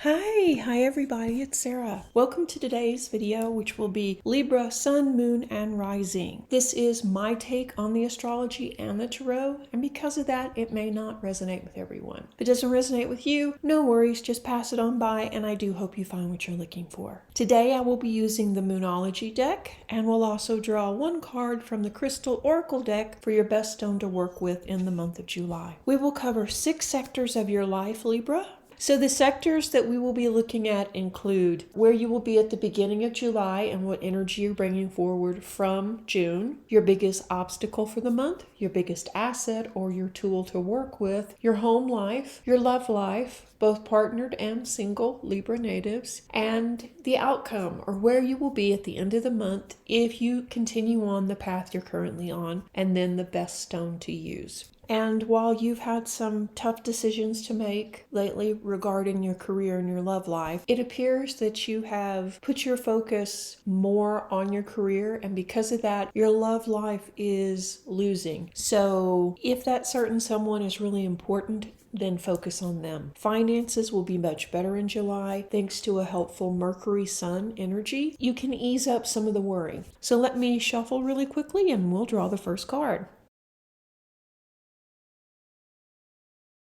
Hi everybody, it's Sarah. Welcome to today's video, which will be Libra, Sun, Moon, and Rising. This is my take on the astrology and the tarot, and because of that, it may not resonate with everyone. If it doesn't resonate with you, no worries, just pass it on by, and I do hope you find what you're looking for. Today I will be using the Moonology deck, and we'll also draw one card from the Crystal Oracle deck for your best stone to work with in the month of July. We will cover 6 sectors of your life, Libra. So the sectors that we will be looking at include where you will be at the beginning of July and what energy you're bringing forward from June, your biggest obstacle for the month, your biggest asset or your tool to work with, your home life, your love life, both partnered and single Libra natives, and the outcome or where you will be at the end of the month if you continue on the path you're currently on, and then the best stone to use. And while you've had some tough decisions to make lately regarding your career and your love life, it appears that you have put your focus more on your career, and because of that, your love life is losing. So if that certain someone is really important, then focus on them. Finances will be much better in July thanks to a helpful Mercury Sun energy. You can ease up some of the worry. So let me shuffle really quickly and we'll draw the first card.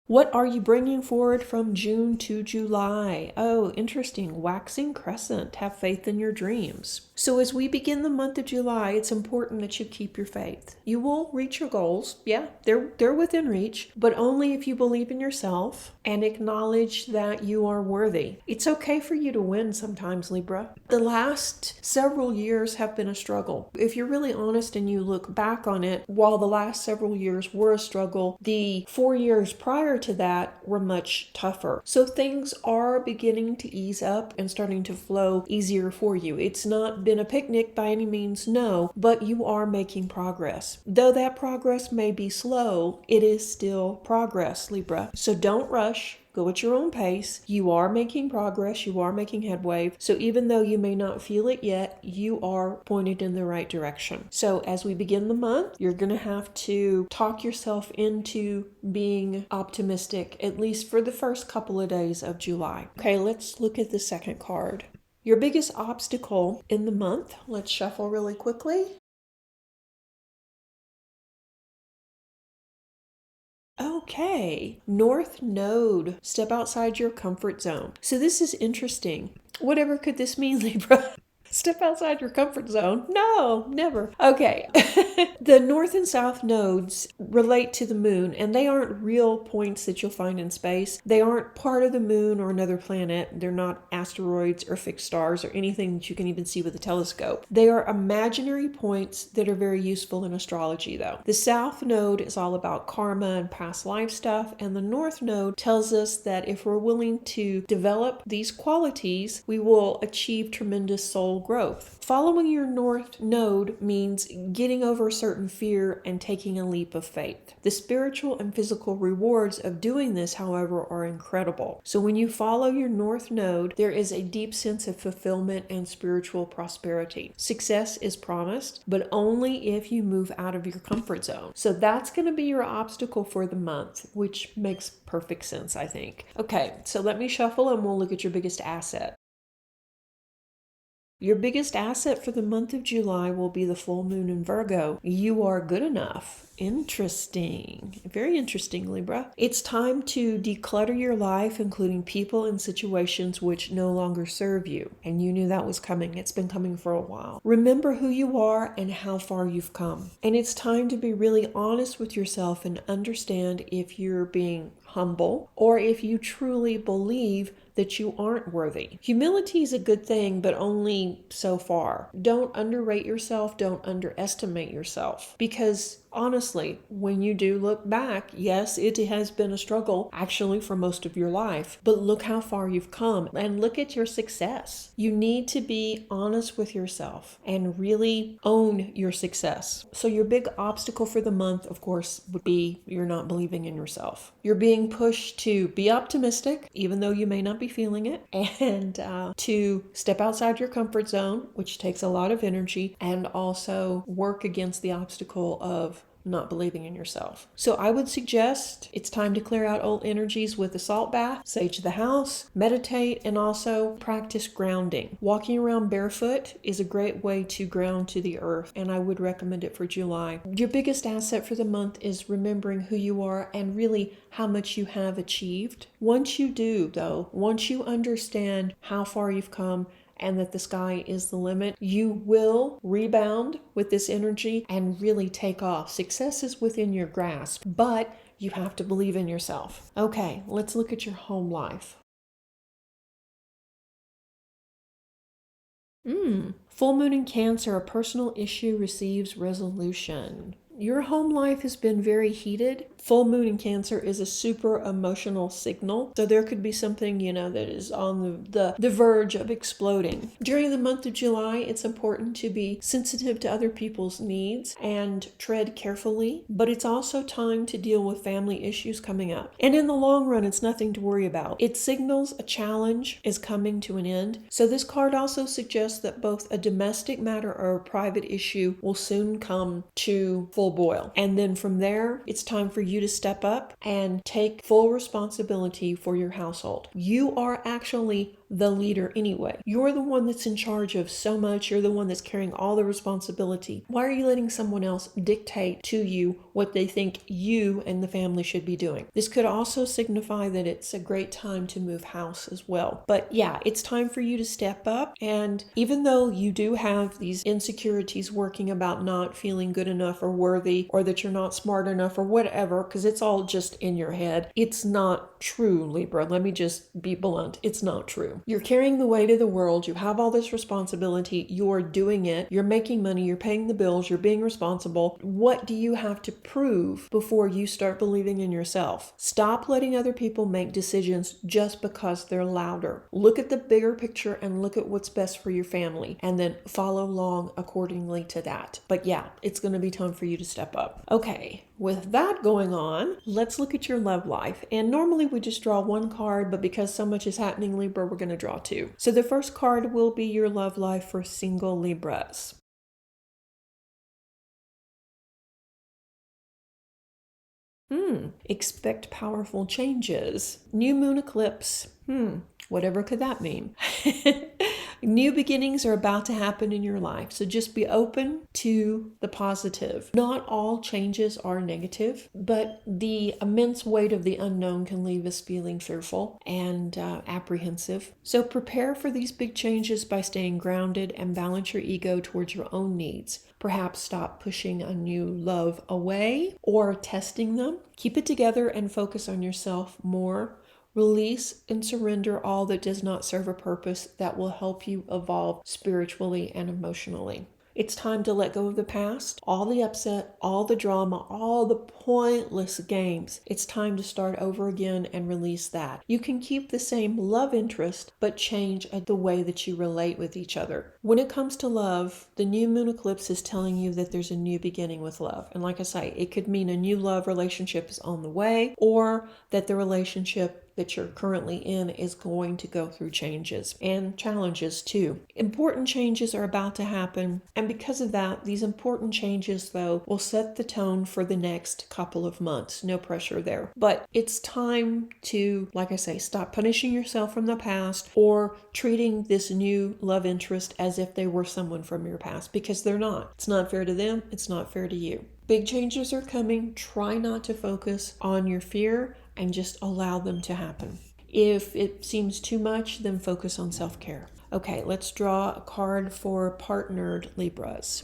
What are you bringing forward from June to July? Oh, interesting. Waxing crescent. Have faith in your dreams. So as we begin the month of July, it's important that you keep your faith. You will reach your goals. Yeah, they're within reach, but only if you believe in yourself and acknowledge that you are worthy. It's okay for you to win sometimes, Libra. The last several years have been a struggle. If you're really honest and you look back on it, while the last several years were a struggle, the 4 years prior to that were much tougher. So things are beginning to ease up and starting to flow easier for you. It's not been a picnic by any means, no, but you are making progress. Though that progress may be slow, it is still progress, Libra. So don't rush. Go at your own pace. You are making progress. You are making headway. So even though you may not feel it yet, you are pointed in the right direction. So as we begin the month, you're going to have to talk yourself into being optimistic, at least for the first couple of days of July. Okay, let's look at the second card. Your biggest obstacle in the month. Let's shuffle really quickly. Okay, North Node. Step outside your comfort zone. So this is interesting. Whatever could this mean, Libra? Step outside your comfort zone? No, never. Okay. The North and South nodes relate to the moon, and they aren't real points that you'll find in space. They aren't part of the moon or another planet. They're not asteroids or fixed stars or anything that you can even see with a telescope. They are imaginary points that are very useful in astrology, though. The South node is all about karma and past life stuff, and the North node tells us that if we're willing to develop these qualities, we will achieve tremendous soul growth. Following your North node means getting over a certain fear and taking a leap of faith. The spiritual and physical rewards of doing this, however, are incredible. So when you follow your North node, there is a deep sense of fulfillment and spiritual prosperity. Success is promised, but only if you move out of your comfort zone. So that's going to be your obstacle for the month, which makes perfect sense, I think. Okay, so let me shuffle and we'll look at your biggest asset. Your biggest asset for the month of July will be the full moon in Virgo. You are good enough. Interesting. Very interesting, Libra. It's time to declutter your life, including people and situations which no longer serve you. And you knew that was coming. It's been coming for a while. Remember who you are and how far you've come. And it's time to be really honest with yourself and understand if you're being humble or if you truly believe that you aren't worthy. Humility is a good thing, but only so far. Don't underrate yourself. Don't underestimate yourself. Because honestly, when you do look back, yes, it has been a struggle actually for most of your life, but look how far you've come and look at your success. You need to be honest with yourself and really own your success. So your big obstacle for the month, of course, would be you're not believing in yourself. You're being pushed to be optimistic, even though you may not be feeling it, and to step outside your comfort zone, which takes a lot of energy, and also work against the obstacle of not believing in yourself. So I would suggest it's time to clear out old energies with a salt bath, sage the house, meditate, and also practice grounding. Walking around barefoot is a great way to ground to the earth, and I would recommend it for July. Your biggest asset for the month is remembering who you are and really how much you have achieved. Once you do, though, once you understand how far you've come and that the sky is the limit, you will rebound with this energy and really take off. Success is within your grasp, but you have to believe in yourself. Okay, let's look at your home life. Full moon in Cancer, a personal issue receives resolution. Your home life has been very heated. Full moon in Cancer is a super emotional signal. So there could be something, that is on the verge of exploding. During the month of July, it's important to be sensitive to other people's needs and tread carefully. But it's also time to deal with family issues coming up. And in the long run, it's nothing to worry about. It signals a challenge is coming to an end. So this card also suggests that both a domestic matter or a private issue will soon come to full boil. And then from there, it's time for you to step up and take full responsibility for your household. You are actually the leader anyway. You're the one that's in charge of so much. You're the one that's carrying all the responsibility. Why are you letting someone else dictate to you what they think you and the family should be doing? This could also signify that it's a great time to move house as well. But yeah, it's time for you to step up. And even though you do have these insecurities working about not feeling good enough or worthy, or that you're not smart enough or whatever, because it's all just in your head, it's not true, Libra. Let me just be blunt. It's not true. You're carrying the weight of the world. You have all this responsibility. You're doing it. You're making money. You're paying the bills. You're being responsible. What do you have to prove before you start believing in yourself? Stop letting other people make decisions just because they're louder. Look at the bigger picture and look at what's best for your family, and then follow along accordingly to that. But yeah, it's going to be time for you to step up. Okay. With that going on, let's look at your love life. And normally we just draw one card, but because so much is happening, Libra, we're going to draw two. So the first card will be your love life for single Libras. Expect powerful changes. New moon eclipse. Whatever could that mean? New beginnings are about to happen in your life, so just be open to the positive. Not all changes are negative, but the immense weight of the unknown can leave us feeling fearful and apprehensive. So prepare for these big changes by staying grounded and balance your ego towards your own needs. Perhaps stop pushing a new love away or testing them. Keep it together and focus on yourself more. Release and surrender all that does not serve a purpose that will help you evolve spiritually and emotionally. It's time to let go of the past, all the upset, all the drama, all the pointless games. It's time to start over again and release that. You can keep the same love interest, but change the way that you relate with each other. When it comes to love, the new moon eclipse is telling you that there's a new beginning with love. And like I say, it could mean a new love relationship is on the way, or that the relationship that you're currently in is going to go through changes and challenges too. Important changes are about to happen, and because of that, these important changes though will set the tone for the next couple of months. No pressure there. But it's time to, like I say, stop punishing yourself from the past or treating this new love interest as if they were someone from your past, because they're not. It's not fair to them. It's not fair to you. Big changes are coming. Try not to focus on your fear and just allow them to happen. If it seems too much, then focus on self-care. Okay, let's draw a card for partnered Libras.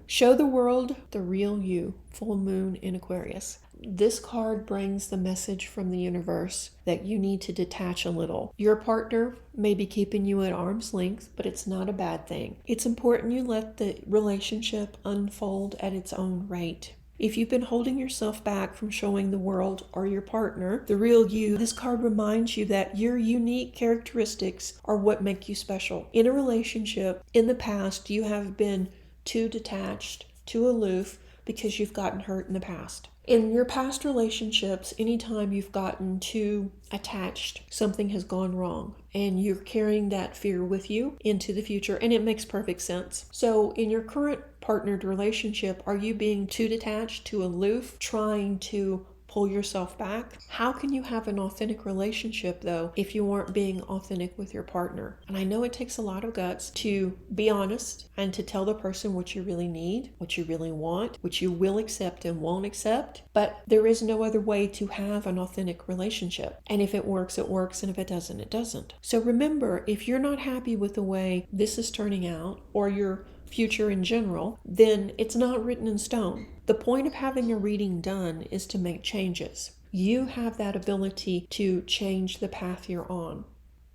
Show the world the real you, full moon in Aquarius. This card brings the message from the universe that you need to detach a little. Your partner may be keeping you at arm's length, but it's not a bad thing. It's important you let the relationship unfold at its own rate. If you've been holding yourself back from showing the world or your partner the real you, this card reminds you that your unique characteristics are what make you special. In a relationship, in the past, you have been too detached, too aloof, because you've gotten hurt in the past. In your past relationships, anytime you've gotten too attached, something has gone wrong, and you're carrying that fear with you into the future, and it makes perfect sense. So in your current partnered relationship, are you being too detached, too aloof, trying to pull yourself back? How can you have an authentic relationship though if you aren't being authentic with your partner? And I know it takes a lot of guts to be honest and to tell the person what you really need, what you really want, what you will accept and won't accept, but there is no other way to have an authentic relationship. And if it works, it works, and if it doesn't, it doesn't. So remember, if you're not happy with the way this is turning out or your future in general, then it's not written in stone. The point of having a reading done is to make changes. You have that ability to change the path you're on.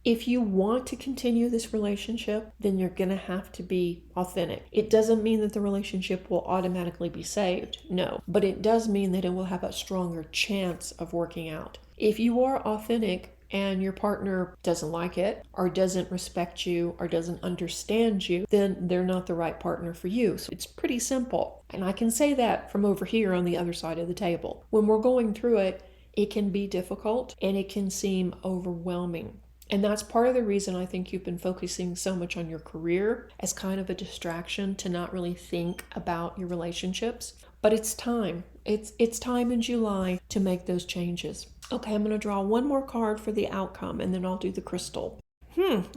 If you want to continue this relationship, then you're going to have to be authentic. It doesn't mean that the relationship will automatically be saved, no, but it does mean that it will have a stronger chance of working out. If you are authentic and your partner doesn't like it, or doesn't respect you, or doesn't understand you, then they're not the right partner for you. So it's pretty simple. And I can say that from over here on the other side of the table. When we're going through it, it can be difficult and it can seem overwhelming. And that's part of the reason I think you've been focusing so much on your career as kind of a distraction to not really think about your relationships. But it's time. It's time in July to make those changes. Okay, I'm going to draw one more card for the outcome and then I'll do the crystal.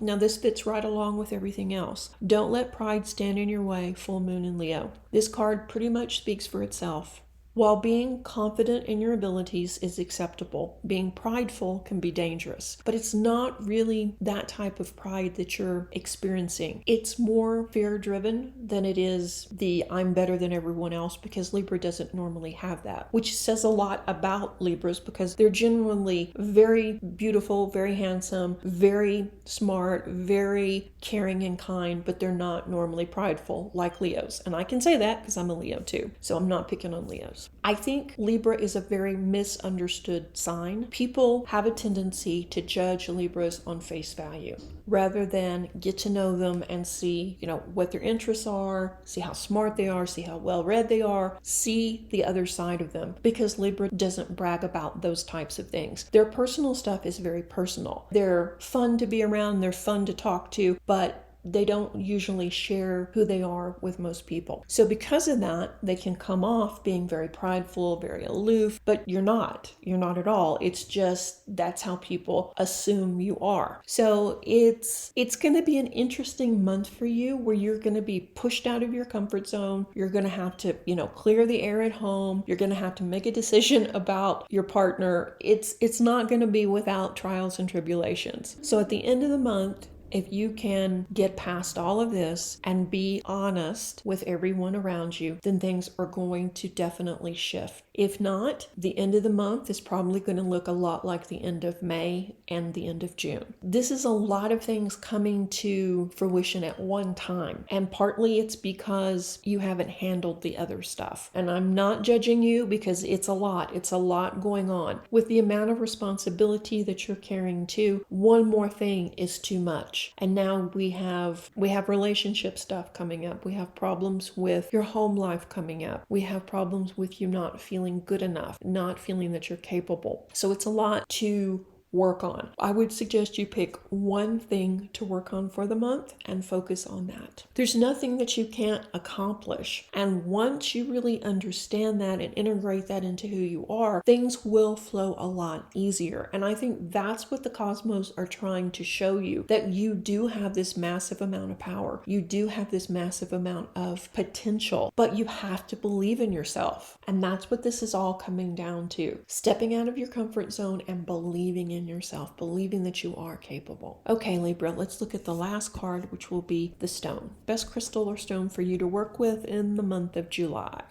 Now this fits right along with everything else. Don't let pride stand in your way, full moon in Leo. This card pretty much speaks for itself. While being confident in your abilities is acceptable, being prideful can be dangerous. But it's not really that type of pride that you're experiencing. It's more fear-driven than it is the I'm better than everyone else, because Libra doesn't normally have that, which says a lot about Libras because they're genuinely very beautiful, very handsome, very smart, very caring and kind, but they're not normally prideful like Leos. And I can say that because I'm a Leo too, so I'm not picking on Leos. I think Libra is a very misunderstood sign. People have a tendency to judge Libras on face value rather than get to know them and see, what their interests are, see how smart they are, see how well read they are, see the other side of them, because Libra doesn't brag about those types of things. Their personal stuff is very personal. They're fun to be around, they're fun to talk to, but they don't usually share who they are with most people. So because of that, they can come off being very prideful, very aloof, but you're not. You're not at all. It's just that's how people assume you are. So it's going to be an interesting month for you where you're going to be pushed out of your comfort zone. You're going to have to, clear the air at home. You're going to have to make a decision about your partner. It's not going to be without trials and tribulations. So at the end of the month, if you can get past all of this and be honest with everyone around you, then things are going to definitely shift. If not, the end of the month is probably going to look a lot like the end of May and the end of June. This is a lot of things coming to fruition at one time. And partly it's because you haven't handled the other stuff. And I'm not judging you because it's a lot. It's a lot going on. With the amount of responsibility that you're carrying too, one more thing is too much. And now we have relationship stuff coming up. We have problems with your home life coming up. We have problems with you not feeling good enough, not feeling that you're capable. So it's a lot to work on. I would suggest you pick one thing to work on for the month and focus on that. There's nothing that you can't accomplish. And once you really understand that and integrate that into who you are, things will flow a lot easier. And I think that's what the cosmos are trying to show you, that you do have this massive amount of power. You do have this massive amount of potential, but you have to believe in yourself. And that's what this is all coming down to. Stepping out of your comfort zone and believing in yourself, believing that you are capable. Okay, Libra, let's look at the last card, which will be the stone. Best crystal or stone for you to work with in the month of July.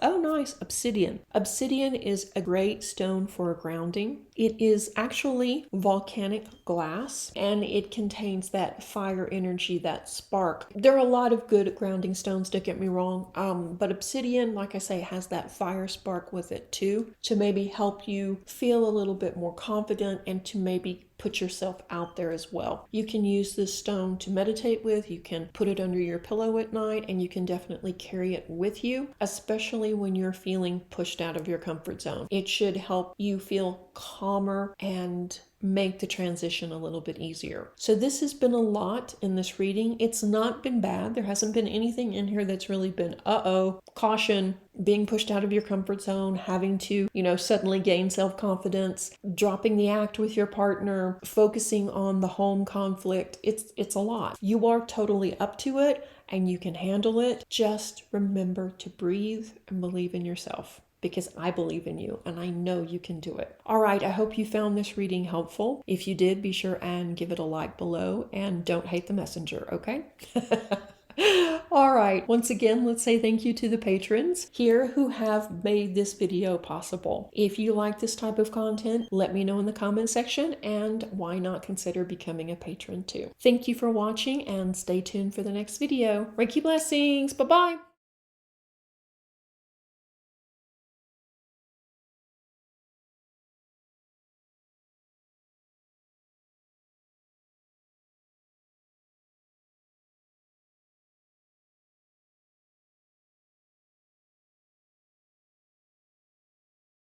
Oh, nice. Obsidian. Obsidian is a great stone for grounding. It is actually volcanic glass, and it contains that fire energy, that spark. There are a lot of good grounding stones, don't get me wrong, but obsidian, like I say, has that fire spark with it too, to maybe help you feel a little bit more confident and to maybe put yourself out there as well. You can use this stone to meditate with, you can put it under your pillow at night, and you can definitely carry it with you, especially when you're feeling pushed out of your comfort zone. It should help you feel confident calmer and make the transition a little bit easier. So this has been a lot in this reading. It's not been bad. There hasn't been anything in here that's really been, caution, being pushed out of your comfort zone, having to, suddenly gain self-confidence, dropping the act with your partner, focusing on the home conflict. It's a lot. You are totally up to it and you can handle it. Just remember to breathe and believe in yourself, because I believe in you and I know you can do it. All right, I hope you found this reading helpful. If you did, be sure and give it a like below and don't hate the messenger, okay? All right, once again, let's say thank you to the patrons here who have made this video possible. If you like this type of content, let me know in the comment section, and why not consider becoming a patron too. Thank you for watching and stay tuned for the next video. Reiki blessings, bye-bye.